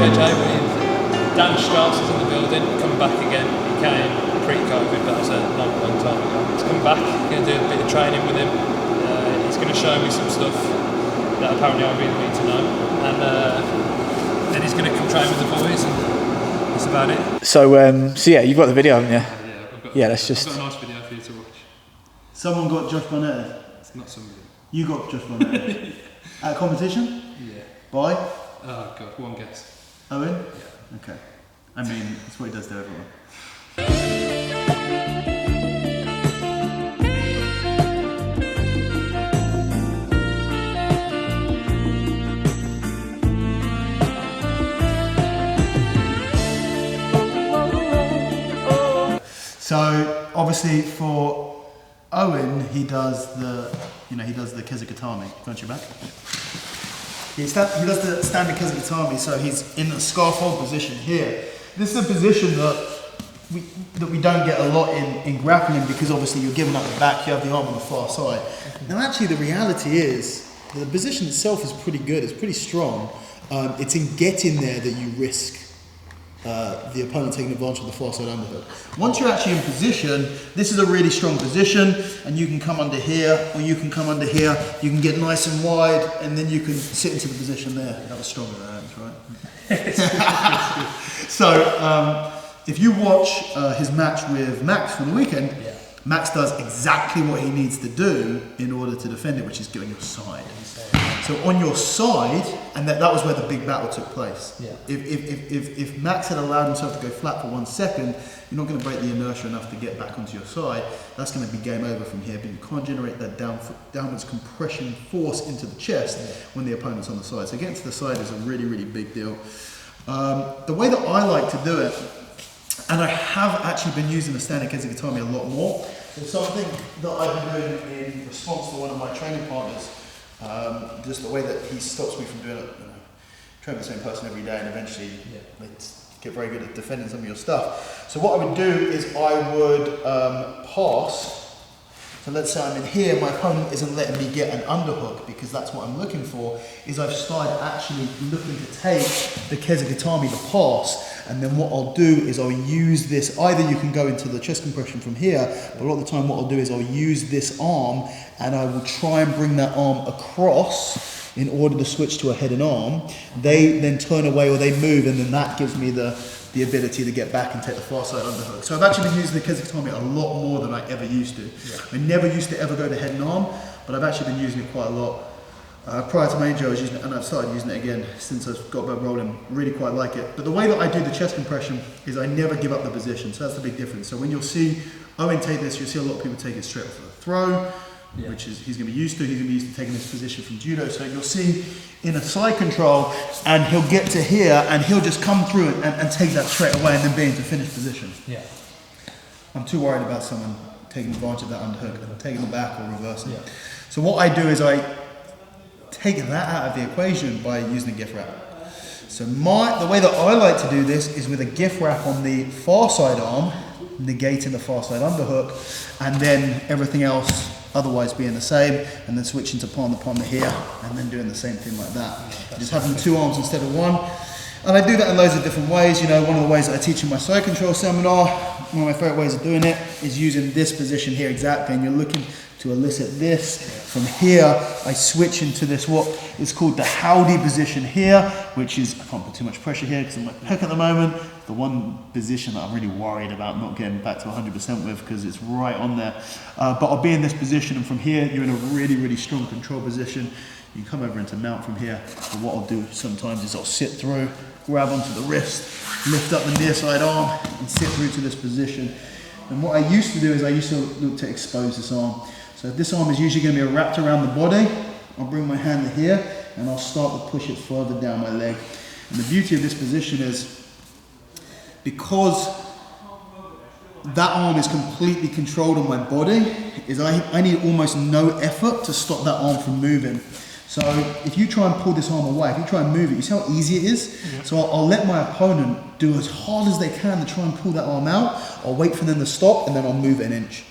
JJ with Dan Strauss is in the building, coming back again. He came pre-COVID, but that was a long time ago. He's come back, going to do a bit of training with him. He's going to show me some stuff that apparently I really need to know. And then he's going to come train with the boys, and that's about it. So yeah, you've got the video, haven't you? Yeah, let's just... I've got a nice video for you to watch. Someone got Josh Barnett. It's not somebody. You got Josh Barnett. At a competition? Yeah. By? Oh god, one guess. Owen? Yeah. Okay. I mean, that's what he does to everyone. So obviously for Owen, he does the Kesa Gatame. Front your back. He does the standard Kesa Gatame, so he's in a scarf hold position here. This is a position that we don't get a lot in grappling, because obviously you're giving up the back, you have the arm on the far side. Now actually the reality is the position itself is pretty good, it's pretty strong. It's in getting there that you risk the opponent taking advantage of the far side underhook. Once you're actually in position, this is a really strong position, and you can come under here, or you can come under here, you can get nice and wide, and then you can sit into the position there. That was stronger than that, right? So, if you watch his match with Max from the weekend, Max does exactly what he needs to do in order to defend it, which is go on your side. So on your side, and that was where the big battle took place. Yeah. If Max had allowed himself to go flat for 1 second, you're not going to break the inertia enough to get back onto your side. That's going to be game over from here, but you can't generate that downwards compression force into the chest when the opponent's on the side. So getting to the side is a really, really big deal. The way that I like to do it, and I have actually been using the standard Kesa Gatame a lot more. It's something that I've been doing in response to one of my training partners. Just the way that he stops me from doing it, train with the same person every day, and eventually get very good at defending some of your stuff. So what I would do is I would pass. So let's say I'm in here, my opponent isn't letting me get an underhook, because that's what I'm looking for, is I've started actually looking to take the Kesa Gatame, the pass, and then what I'll do is I'll use this, either you can go into the chest compression from here, but a lot of the time what I'll do is I'll use this arm, and I will try and bring that arm across in order to switch to a head and arm. They then turn away or they move, and then that gives me the ability to get back and take the far side underhook. So I've actually been using the Kesa Gatame a lot more than I ever used to. I never used to ever go to head and arm, but I've actually been using it quite a lot. Prior to my injury, I was using it, and I've started using it again since I've got back rolling. Really quite like it. But the way that I do the chest compression is I never give up the position, so that's the big difference. So when you'll see Owen take this, you'll see a lot of people take it straight off the throw, which is he's going to be used to. He's going to be used to taking this position from judo. So you'll see in a side control, and he'll get to here, and he'll just come through it and take that straight away, and then be into finished position. Yeah. I'm too worried about someone taking advantage of that underhook and taking it back or reversing. Yeah. So what I do is I take that out of the equation by using a gift wrap. So the way that I like to do this is with a gift wrap on the far side arm, negating the far side underhook, and then everything else otherwise being the same, and then switching to palm to palm to here, and then doing the same thing like that. Just having 2 arms instead of 1. And I do that in loads of different ways. You know, one of the ways that I teach in my side control seminar, one of my favorite ways of doing it is using this position here exactly, and you're looking to elicit this. From here, I switch into this, what is called the howdy position here, which is, I can't put too much pressure here because I'm my pec at the moment. The one position that I'm really worried about not getting back to 100% with, because it's right on there. But I'll be in this position, and from here, you're in a really, really strong control position. You can come over into mount from here. But what I'll do sometimes is I'll sit through, grab onto the wrist, lift up the near side arm, and sit through to this position. And what I used to do is I used to look to expose this arm. So if this arm is usually going to be wrapped around the body, I'll bring my hand to here, and I'll start to push it further down my leg. And the beauty of this position is, because that arm is completely controlled on my body, is I need almost no effort to stop that arm from moving. So if you try and pull this arm away, if you try and move it, you see how easy it is? Yeah. So I'll let my opponent do as hard as they can to try and pull that arm out. I'll wait for them to stop, and then I'll move it an inch.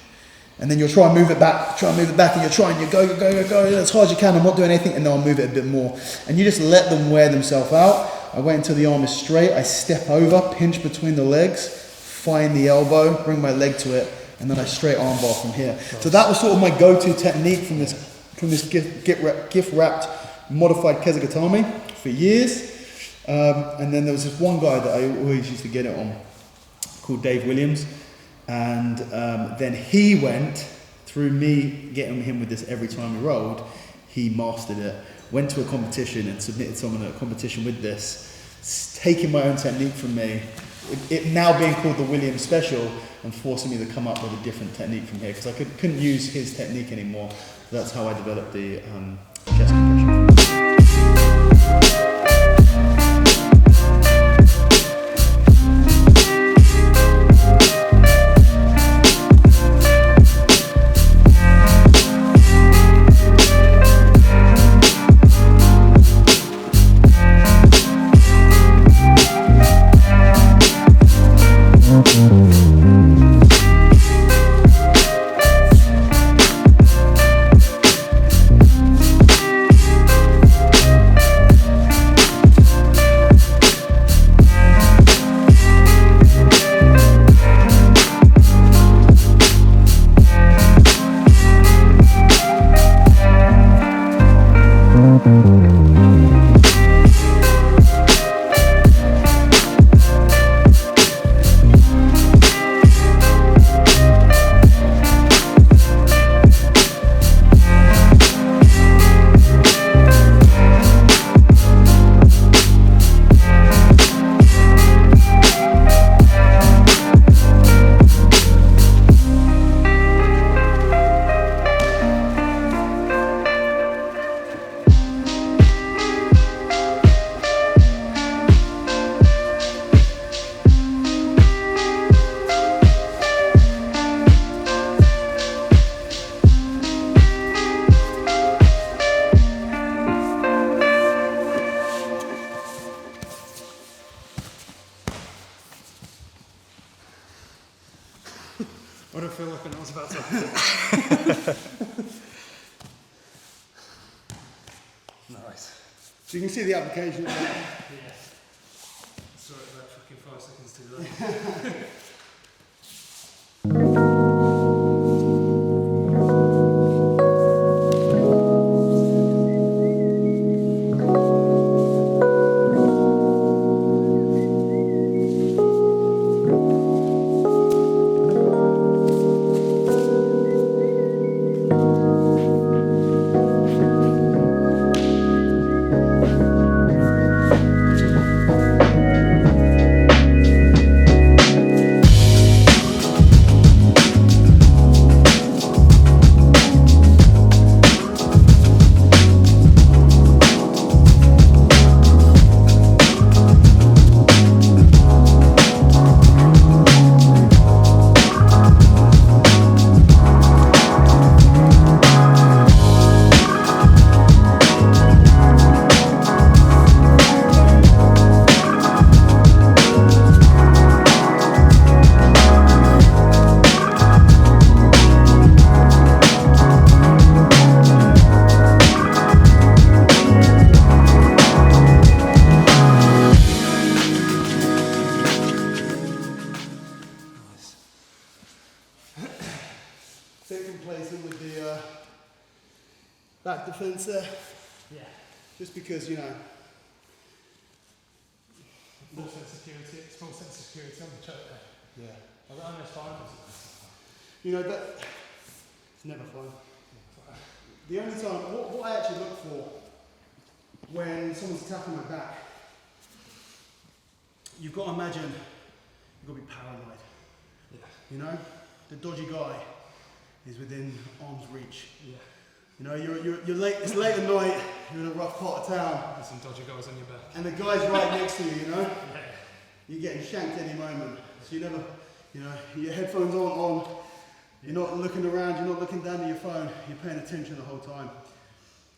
And then you'll try and move it back, and you're trying, you go as hard as you can, I'm not doing anything, and then I'll move it a bit more. And you just let them wear themselves out. I wait until the arm is straight, I step over, pinch between the legs, find the elbow, bring my leg to it, and then I straight arm bar from here. Nice. So that was sort of my go-to technique from this gift wrapped modified Kesa Gatame for years. And then there was this one guy that I always used to get it on called Dave Williams. And then he went, through me getting him with this every time we rolled, he mastered it, went to a competition and submitted someone at a competition with this, taking my own technique from me, it now being called the Williams Special, and forcing me to come up with a different technique from here, because I couldn't use his technique anymore. That's how I developed the chest compression. I don't feel like I was about to. Nice. So you can see the application. Yeah. Sorry, about fucking 5 seconds too late. Second place in with the back defense there. Yeah. Just because, you know. More sense of security, small sense of security on the choke there. Yeah. I ran this fine. You know, that it's never fun. The only time, what I actually look for when someone's attacking my back, you've got to imagine you've got to be paranoid. Yeah. You know, the dodgy guy is within arm's reach. Yeah. You know, you're late. It's late at night. You're in a rough part of town. There's some dodgy guys on your back. And the guy's right next to you. You know. Yeah. You're getting shanked any moment. So you never, you know, your headphones on. You're not looking around. You're not looking down at your phone. You're paying attention the whole time.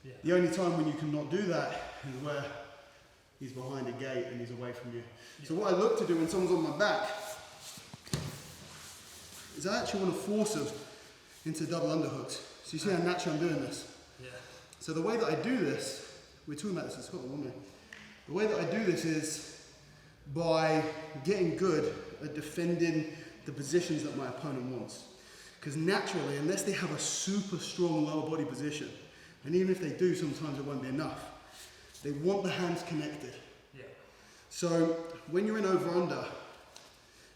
Yeah. The only time when you cannot do that is where he's behind a gate and he's away from you. Yeah. So what I look to do when someone's on my back is I actually want to force them into double underhooks. So you see how naturally I'm doing this? Yeah. So the way that I do this, we were talking about this in Scotland, weren't we? The way that I do this is by getting good at defending the positions that my opponent wants. Because naturally, unless they have a super strong lower body position, and even if they do, sometimes it won't be enough, they want the hands connected. Yeah. So when you're in over-under,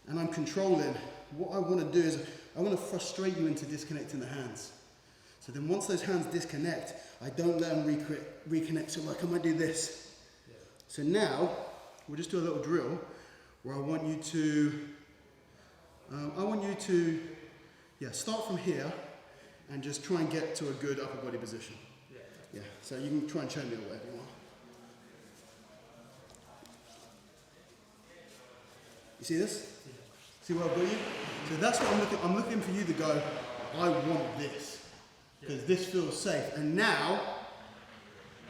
and I'm controlling, what I want to do is I want to frustrate you into disconnecting the hands. So then once those hands disconnect, I don't let them reconnect. So like I might do this. Yeah. So now, we'll just do a little drill where I want you to start from here and just try and get to a good upper body position. Yeah. Yeah, so you can try and show me whatever you want. You see this? Yeah. See where I've got you? So that's what I'm looking for you to go, I want this. Because this feels safe. And now,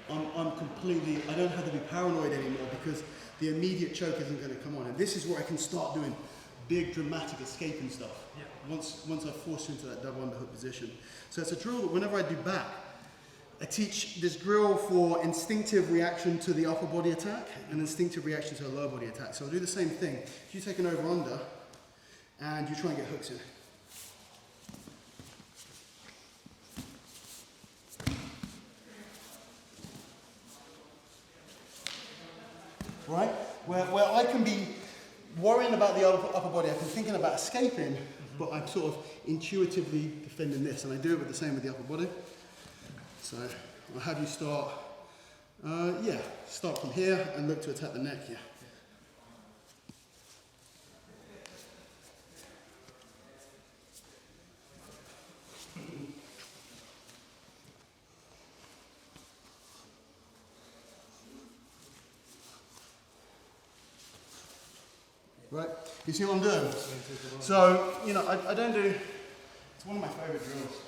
I'm completely, I don't have to be paranoid anymore because the immediate choke isn't going to come on. And this is where I can start doing big dramatic escaping stuff. Yeah. Once I force you into that double underhook position. So it's a drill that whenever I do back, I teach this drill for instinctive reaction to the upper body attack and instinctive reaction to a lower body attack. So I'll do the same thing. If you take an over under and you try and get hooks in. Right? Where I can be worrying about the upper body, I can be thinking about escaping, but I'm sort of intuitively defending this, and I do it with the same with the upper body. So I'll have you start, start from here and look to attack the neck here. Right? You see what I'm doing? So, you know, I don't do, it's one of my favourite drills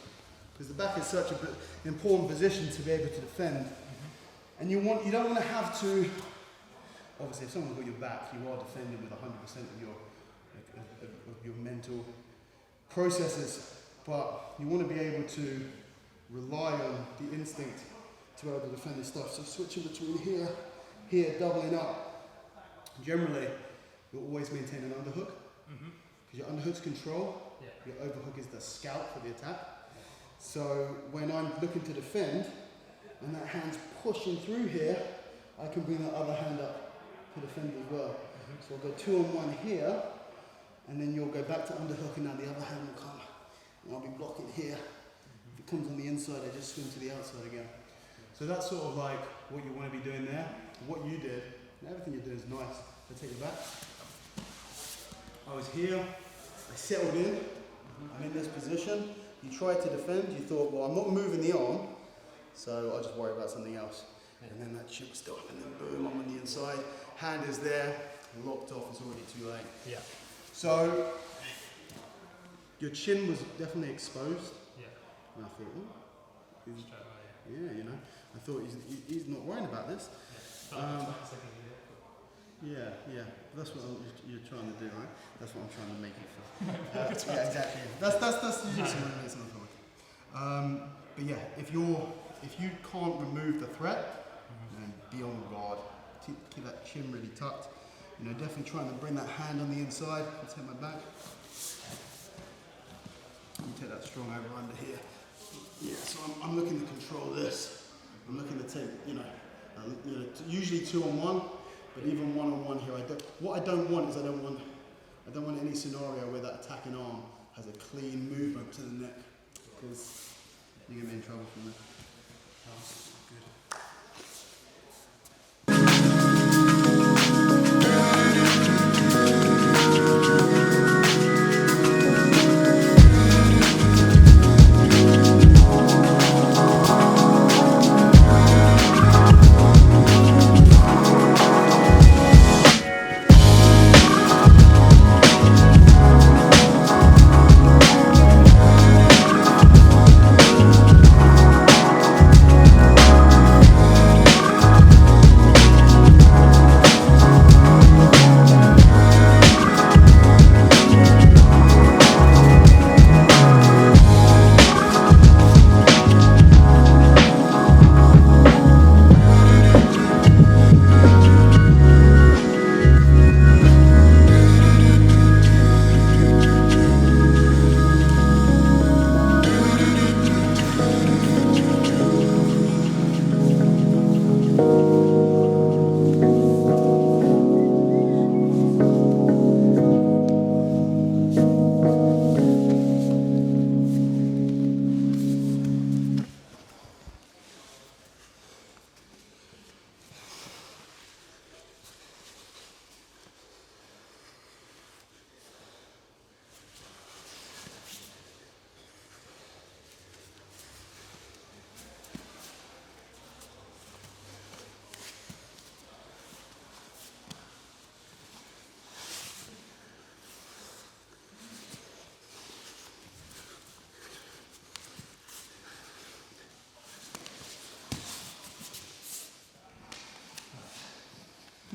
because the back is such an important position to be able to defend. And you don't want to have to, obviously if someone's got your back, you are defending with 100% of your mental processes, but you want to be able to rely on the instinct to be able to defend this stuff. So switching between here, doubling up. Generally, you'll always maintain an underhook, because your underhook's control, your overhook is the scalp for the attack. So when I'm looking to defend, and that hand's pushing through here, I can bring that other hand up to defend as well. So I'll go 2-on-1 here, and then you'll go back to underhook, and now the other hand will come, and I'll be blocking here. If it comes on the inside, I just swing to the outside again. So that's sort of like what you want to be doing there. What you did, and everything you're doing is nice. So take it back. I was here, I settled in, I'm in this position. You tried to defend, you thought, well, I'm not moving the arm, so I'll just worry about something else. And then that chin was still up, and then boom, I'm on the inside. Hand is there, locked off, it's already too late. Yeah. So, your chin was definitely exposed. Yeah. And I thought, yeah, you know, I thought he's not worrying about this. Yeah, that's what you're trying to do, right? That's what I'm trying to make it for. Yeah, exactly. That's the Jiu-Jitsu movements in the but yeah, if you can't remove the threat, then be on guard. Keep that chin really tucked. You know, definitely trying to bring that hand on the inside. Let's hit my back. You take that strong over under here. Yeah, so I'm looking to control this. I'm looking to take, usually 2-on-1. But even 1-on-1 here, what I don't want is I don't want any scenario where that attacking arm has a clean movement to the neck, because you're gonna be in trouble from there. Good.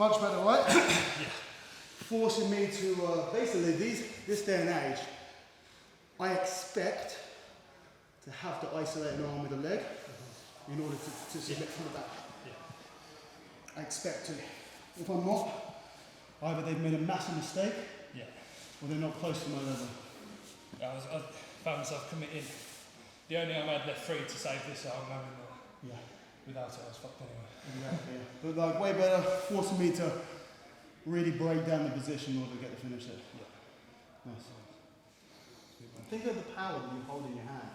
Much better, right? Yeah. Forcing me to, basically this day and age, I expect to have to isolate an arm with a leg in order to submit from the back. Yeah. I expect to. If I'm not, either they've made a massive mistake, or they're not close to my level. Yeah, I found myself committing. The only arm I had left free to save this arm, yeah. Without it, I was fucked anyway. Exactly. Yeah. But like way better, forcing me to really break down the position in order to get the finish there. Yeah. Nice. Think of the power that you hold in your hand.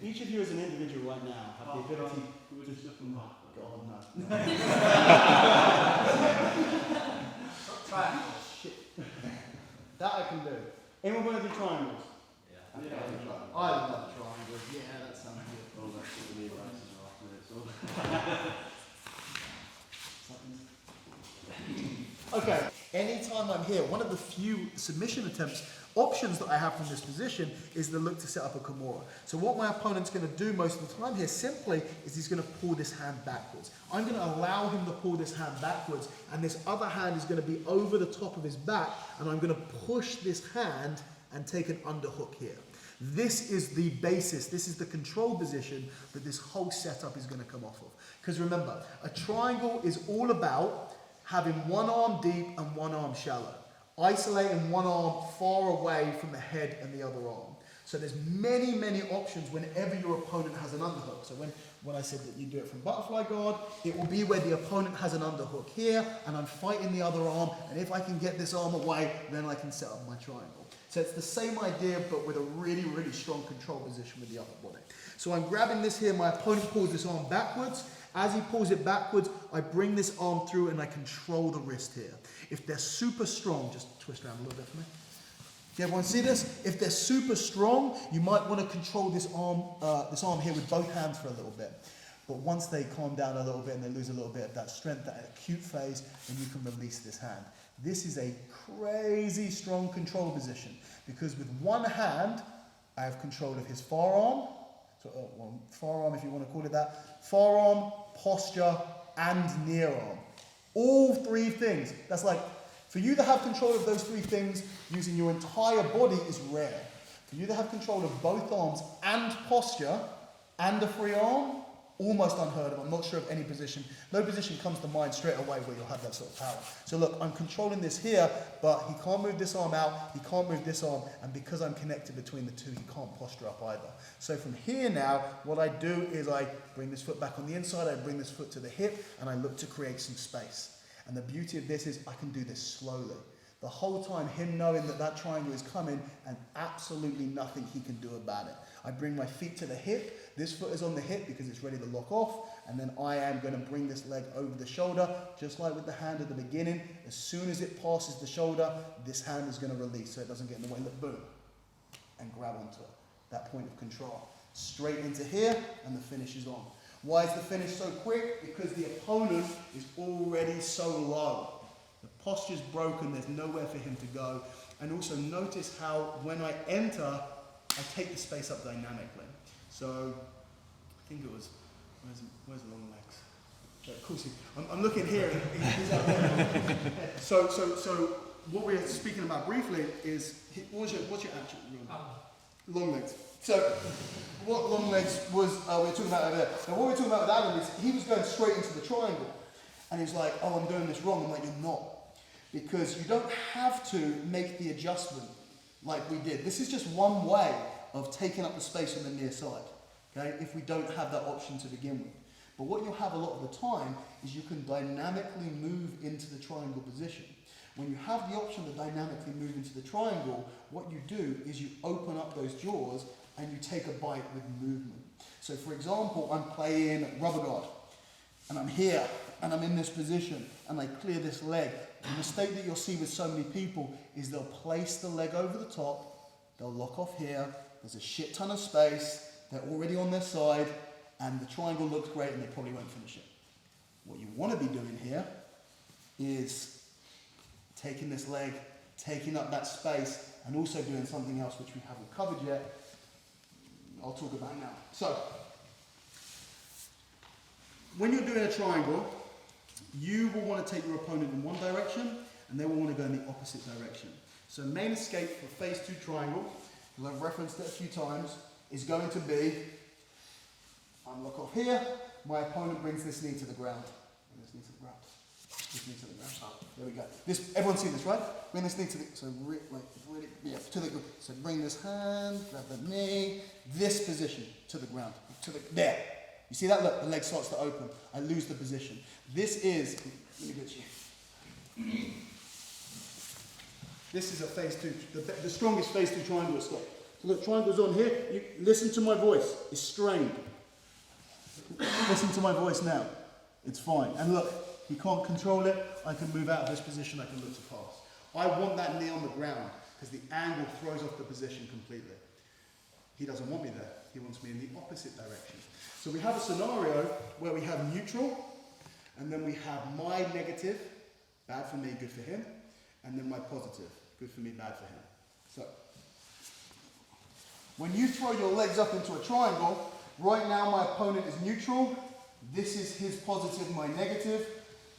Each of you as an individual right now have the ability to just look and God, no. Triangle. Shit. That I can do. Anyone want to do triangles? Yeah. I love triangles. Yeah, that sounds good. Oh, that's what we need Okay. Anytime I'm here, one of the few submission options that I have from this position is the look to set up a Kimura. So what my opponent's going to do most of the time here simply is he's going to pull this hand backwards. I'm going to allow him to pull this hand backwards, and this other hand is going to be over the top of his back, and I'm going to push this hand and take an underhook here. This is the basis, this is the control position that this whole setup is going to come off of. Because remember, a triangle is all about having one arm deep and one arm shallow. Isolating one arm far away from the head and the other arm. So there's many, many options whenever your opponent has an underhook. So when I said that you do it from butterfly guard, it will be where the opponent has an underhook here and I'm fighting the other arm, and if I can get this arm away, then I can set up my triangle. So it's the same idea, but with a really, really strong control position with the upper body. So I'm grabbing this here, my opponent pulls this arm backwards. As he pulls it backwards, I bring this arm through and I control the wrist here. If they're super strong, just twist around a little bit for me. Do everyone see this? If they're super strong, you might want to control this arm here with both hands for a little bit. But once they calm down a little bit and they lose a little bit of that strength, that acute phase, then you can release this hand. This is a crazy strong control position because with one hand, I have control of his forearm, forearm if you want to call it that, forearm, posture, and near arm. All three things. That's like, for you to have control of those three things using your entire body is rare. For you to have control of both arms and posture and a free arm, almost unheard of. I'm not sure of any position. No position comes to mind straight away where you'll have that sort of power. So look, I'm controlling this here, but he can't move this arm out, he can't move this arm, and because I'm connected between the two, he can't posture up either. So from here now, what I do is I bring this foot back on the inside, I bring this foot to the hip, and I look to create some space. And the beauty of this is I can do this slowly. The whole time, him knowing that that triangle is coming and absolutely nothing he can do about it. I bring my feet to the hip. This foot is on the hip because it's ready to lock off. And then I am going to bring this leg over the shoulder, just like with the hand at the beginning. As soon as it passes the shoulder, this hand is going to release so it doesn't get in the way. Look, boom, and grab onto it. That point of control. Straight into here, and the finish is on. Why is the finish so quick? Because the opponent is already so low. The posture's broken, there's nowhere for him to go. And also notice how when I enter, I take the space up dynamically. So, I think it was, where's the long legs? Of course, I'm looking here, and he's out there. So what we're speaking about briefly is, what's your actual long legs? So, what long legs was, we were talking about over there. Now what we're talking about with Adam is, he was going straight into the triangle. And he's like, oh, I'm doing this wrong. I'm like, you're not. Because you don't have to make the adjustment like we did. This is just one way of taking up the space on the near side, okay, if we don't have that option to begin with. But what you'll have a lot of the time is you can dynamically move into the triangle position. When you have the option to dynamically move into the triangle, what you do is you open up those jaws and you take a bite with movement. So for example, I'm playing rubber guard. And I'm here, and I'm in this position, and I clear this leg. The mistake that you'll see with so many people is they'll place the leg over the top, they'll lock off here, there's a shit ton of space, they're already on their side, and the triangle looks great and they probably won't finish it. What you want to be doing here is taking this leg, taking up that space, and also doing something else which we haven't covered yet, I'll talk about now. So, when you're doing a triangle, you will want to take your opponent in one direction and they will want to go in the opposite direction. So main escape for phase 2 triangle, because I've referenced it a few times, is going to be, unlock off here, my opponent brings this knee to the ground. Bring this knee to the ground. This knee to the ground. There we go. This, everyone's seen this, right? Bring this knee to the, so really, yeah, to the, so bring this hand, grab the knee, this position to the ground, to the, there. You see that? Look, the leg starts to open. I lose the position. This is, let me get you. This is a phase 2, the strongest phase 2 triangle escape. So look, triangle's on here. You listen to my voice. It's strained. Listen to my voice now. It's fine. And look, you can't control it. I can move out of this position. I can look to pass. I want that knee on the ground because the angle throws off the position completely. He doesn't want me there. He wants me in the opposite direction. So we have a scenario where we have neutral, and then we have my negative, bad for me, good for him, and then my positive, good for me, bad for him. So, when you throw your legs up into a triangle, right now my opponent is neutral, this is his positive, my negative,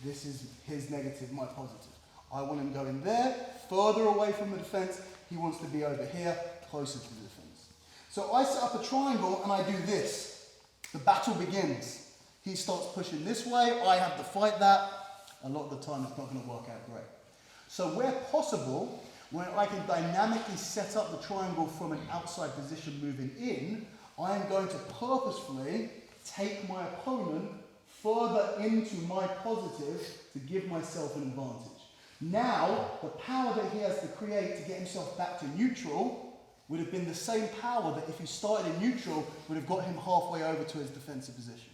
this is his negative, my positive. I want him going there, further away from the defense, he wants to be over here, closer to the defense. So I set up a triangle and I do this. The battle begins. He starts pushing this way, I have to fight that. A lot of the time it's not going to work out great. So where possible, when I can dynamically set up the triangle from an outside position moving in, I am going to purposefully take my opponent further into my positive to give myself an advantage. Now, the power that he has to create to get himself back to neutral would have been the same power that if he started in neutral would have got him halfway over to his defensive position.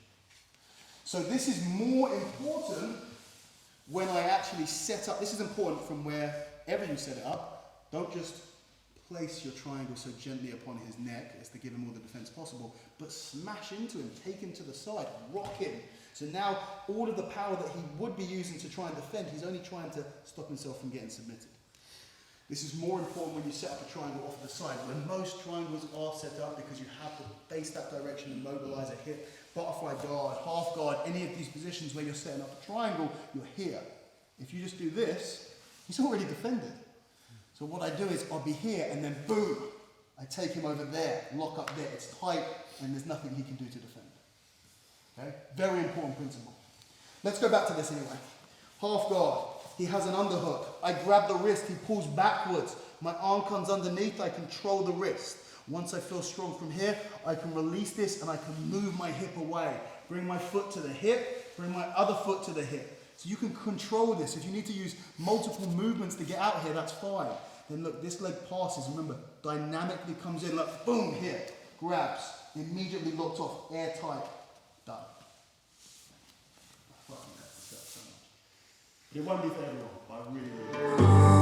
So this is more important when I actually set up, this is important from wherever you set it up. Don't just place your triangle so gently upon his neck as to give him all the defense possible, but smash into him, take him to the side, rock him. So now all of the power that he would be using to try and defend, he's only trying to stop himself from getting submitted. This is more important when you set up a triangle off the side, when most triangles are set up because you have to face that direction and mobilize a hip, butterfly guard, half guard, any of these positions where you're setting up a triangle, you're here. If you just do this, he's already defended. So what I do is I'll be here and then boom, I take him over there, lock up there, it's tight and there's nothing he can do to defend. Okay, very important principle. Let's go back to this anyway. Half guard. He has an underhook. I grab the wrist, he pulls backwards. My arm comes underneath, I control the wrist. Once I feel strong from here, I can release this and I can move my hip away. Bring my foot to the hip, bring my other foot to the hip. So you can control this. If you need to use multiple movements to get out here, that's fine. Then look, this leg passes, remember, dynamically comes in, like boom, here, grabs, immediately locked off, airtight, done. It won't be for everyone, but I really, really